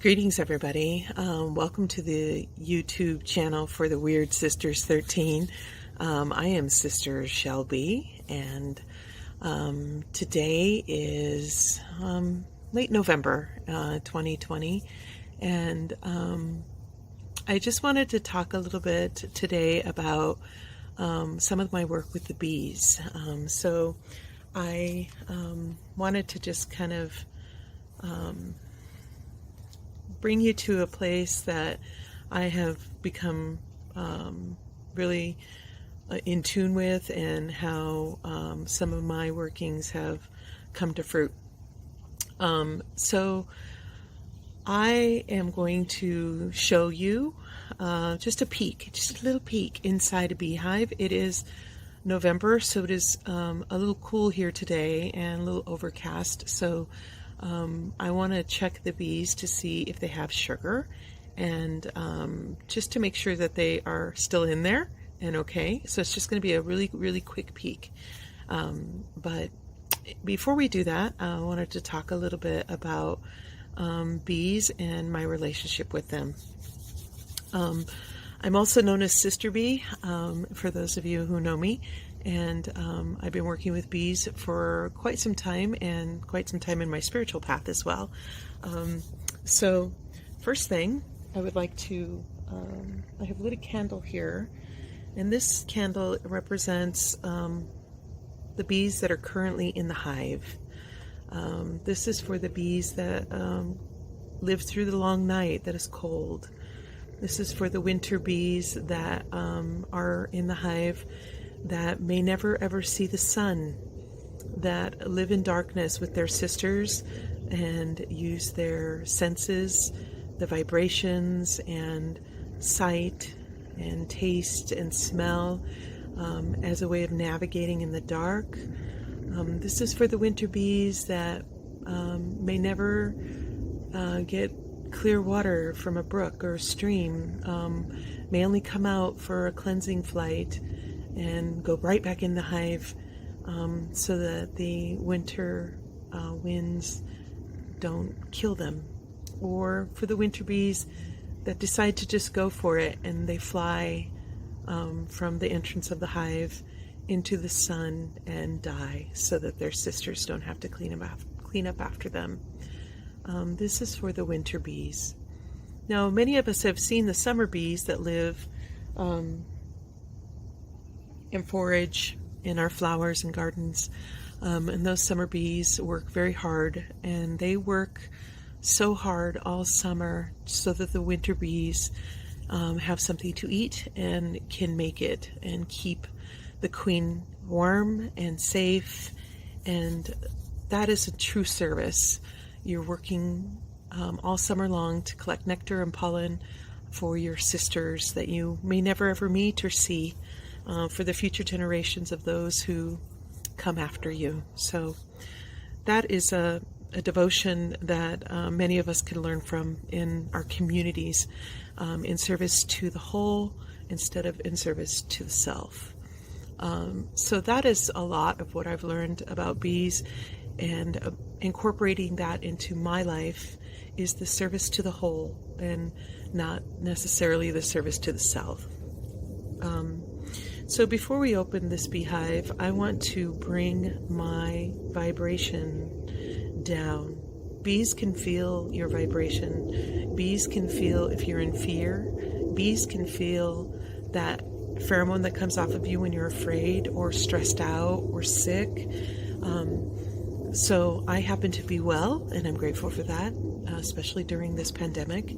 Greetings, everybody. Welcome to the YouTube channel for the Weird Sisters 13. I am Sister Shelby, and today is late November 2020, and I just wanted to talk a little bit today about some of my work with the bees. So I wanted to just kind of bring you to a place that I have become really in tune with, and how some of my workings have come to fruit. So I am going to show you just a little peek inside a beehive. It is November, so it is a little cool here today and a little overcast. So I want to check the bees to see if they have sugar, and just to make sure that they are still in there and okay. So it's just going to be a really quick peek. But before we do that, I wanted to talk a little bit about bees and my relationship with them. I'm also known as Sister Bee, for those of you who know me. And I've been working with bees for quite some time, and quite some time in my spiritual path as well. So first thing, I would like to, I have lit a candle here, and this candle represents the bees that are currently in the hive. This is for the bees that live through the long night that is cold. This is for the winter bees that are in the hive that may never ever see the sun, that live in darkness with their sisters and use their senses, the vibrations and sight and taste and smell as a way of navigating in the dark. This is for the winter bees that may never get clear water from a brook or a stream, may only come out for a cleansing flight and go right back in the hive, so that the winter winds don't kill them. Or for the winter bees that decide to just go for it, and they fly from the entrance of the hive into the sun and die, so that their sisters don't have to clean up after them. This is for the winter bees. Now, many of us have seen the summer bees that live and forage in our flowers and gardens, and those summer bees work very hard, and they work so hard all summer so that the winter bees have something to eat and can make it and keep the queen warm and safe. And that is a true service. You're working all summer long to collect nectar and pollen for your sisters that you may never ever meet or see, for the future generations of those who come after you. So that is a devotion that many of us can learn from in our communities, in service to the whole instead of in service to the self. So that is a lot of what I've learned about bees, and incorporating that into my life is the service to the whole and not necessarily the service to the self. So before we open this beehive, I want to bring my vibration down. Bees can feel your vibration. Bees can feel if you're in fear. Bees can feel that pheromone that comes off of you when you're afraid or stressed out or sick. So I happen to be well, and I'm grateful for that, especially during this pandemic.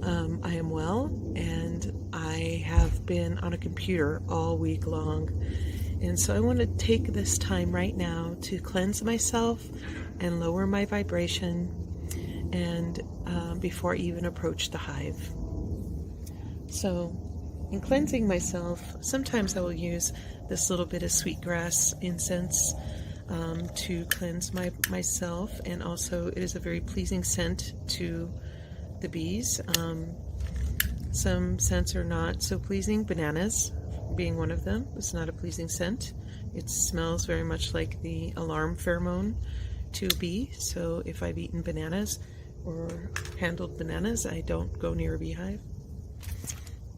I am well, and I have been on a computer all week long. And so I want to take this time right now to cleanse myself and lower my vibration, and before I even approach the hive. So in cleansing myself, sometimes I will use this little bit of sweetgrass incense to cleanse myself, and also it is a very pleasing scent to the bees. Some scents are not so pleasing, bananas being one of them. It's not a pleasing scent. It smells very much like the alarm pheromone to a bee. So if I've eaten bananas, or handled bananas, I don't go near a beehive.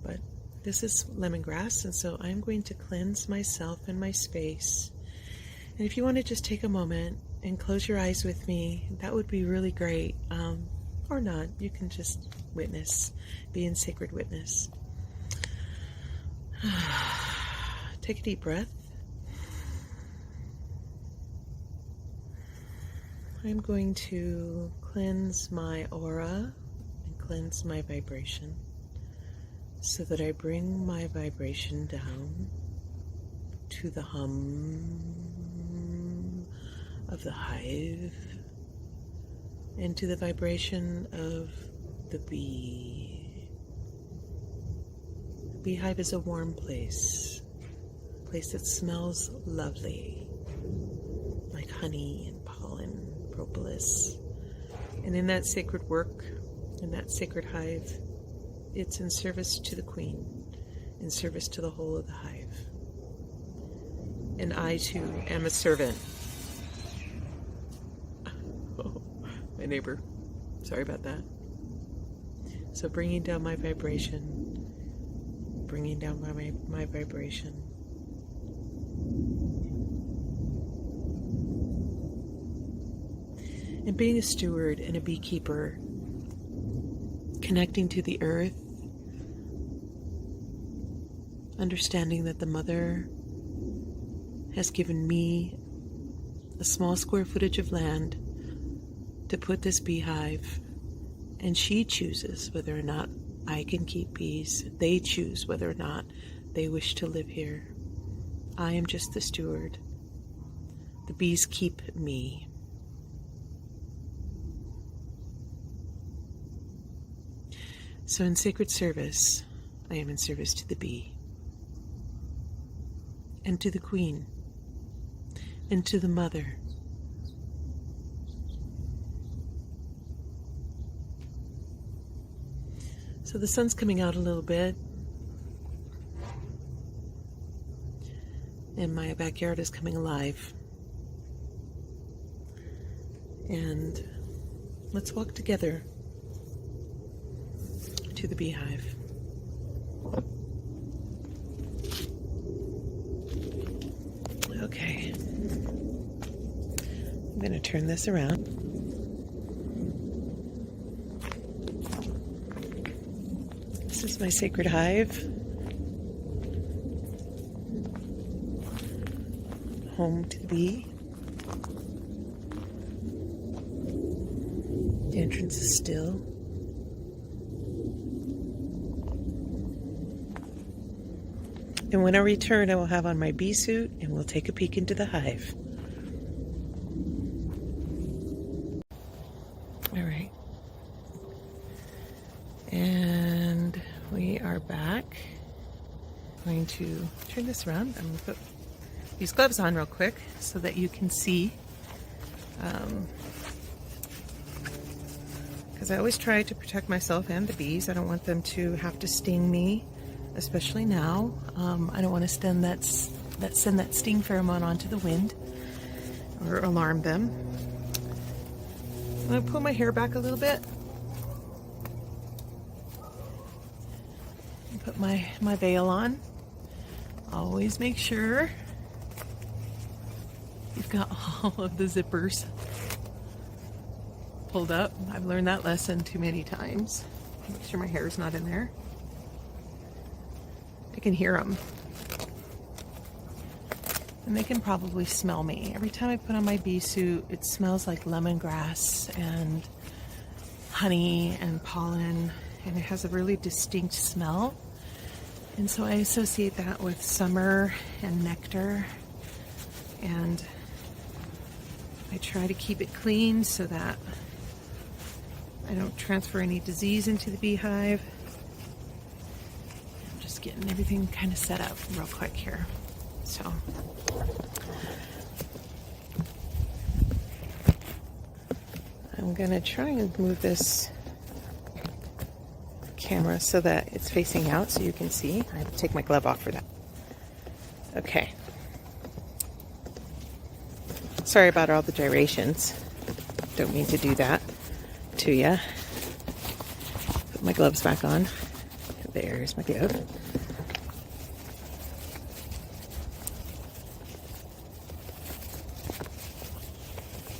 But this is lemongrass, and so I'm going to cleanse myself and my space. And if you want to just take a moment and close your eyes with me, that would be really great. Or not, you can just witness, be in sacred witness. Take a deep breath. I'm going to cleanse my aura and cleanse my vibration so that I bring my vibration down to the hum of the hive and to the vibration of the bee. The beehive is a warm place, a place that smells lovely, like honey and pollen, propolis. And in that sacred work, in that sacred hive, it's in service to the queen, in service to the whole of the hive. And I too am a servant. Oh, my neighbor. Sorry about that. So bringing down my vibration, bringing down my vibration. And being a steward and a beekeeper, connecting to the earth, understanding that the mother has given me a small square footage of land to put this beehive, and she chooses whether or not I can keep bees. They choose whether or not they wish to live here. I am just the steward. The bees keep me. So in sacred service, I am in service to the bee, and to the queen, and to the mother. So the sun's coming out a little bit, and my backyard is coming alive. And let's walk together to the beehive. Okay. I'm going to turn this around. This is my sacred hive. Home to the bee. The entrance is still. And when I return, I will have on my bee suit and we'll take a peek into the hive. All right. And we are back. I'm going to turn this around. I'm going to put these gloves on real quick so that you can see. Because I always try to protect myself and the bees. I don't want them to have to sting me, especially now. I don't want to send that sting pheromone onto the wind or alarm them. I'm going to pull my hair back a little bit. Put my veil on. Always make sure you've got all of the zippers pulled up. I've learned that lesson too many times. Make sure my hair is not in there. I can hear them. And they can probably smell me. Every time I put on my bee suit, it smells like lemongrass and honey and pollen, and it has a really distinct smell. And so I associate that with summer and nectar, and I try to keep it clean so that I don't transfer any disease into the beehive. I'm just getting everything kind of set up real quick here. So I'm gonna try and move this camera so that it's facing out so you can see. I have to take my glove off for that. Okay. Sorry about all the gyrations. Don't mean to do that. to you. Put my gloves back on. There's my glove.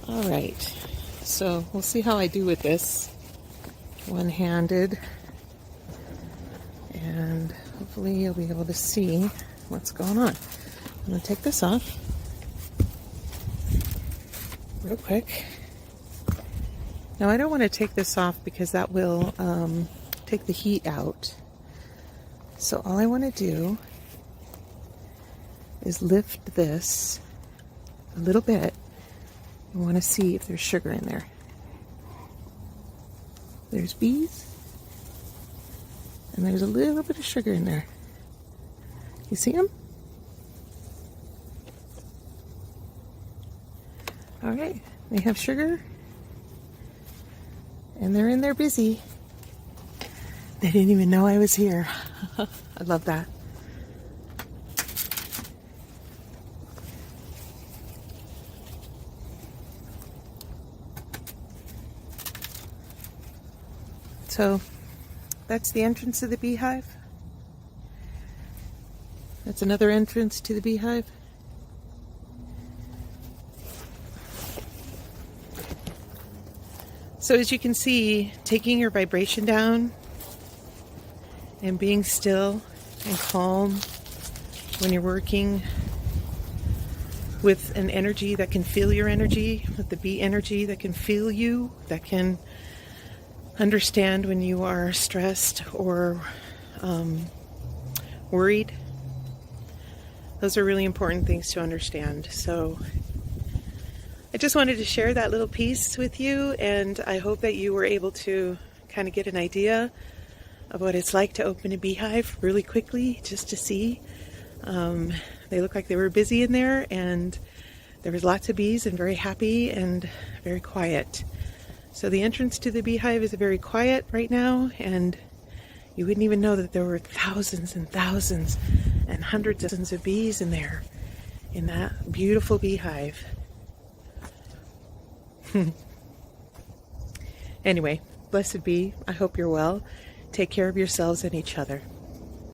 All right, so we'll see how I do with this one-handed, and hopefully you'll be able to see what's going on. I'm going to take this off real quick. Now I don't want to take this off because that will take the heat out. So all I want to do is lift this a little bit. I want to see if there's sugar in there. There's bees, and there's a little bit of sugar in there. You see them? All right, they have sugar, and they're in there busy. They didn't even know I was here. I love that. So that's the entrance of the beehive. That's another entrance to the beehive. So as you can see, taking your vibration down and being still and calm when you're working with an energy that can feel your energy, with the bee energy that can feel you, that can understand when you are stressed or worried. Those are really important things to understand. So I just wanted to share that little piece with you, and I hope that you were able to kind of get an idea of what it's like to open a beehive really quickly, just to see. They look like they were busy in there, and there was lots of bees and very happy and very quiet. So the entrance to the beehive is very quiet right now, and you wouldn't even know that there were thousands and thousands and hundreds of bees in there, in that beautiful beehive. Anyway, blessed be. I hope you're well. Take care of yourselves and each other.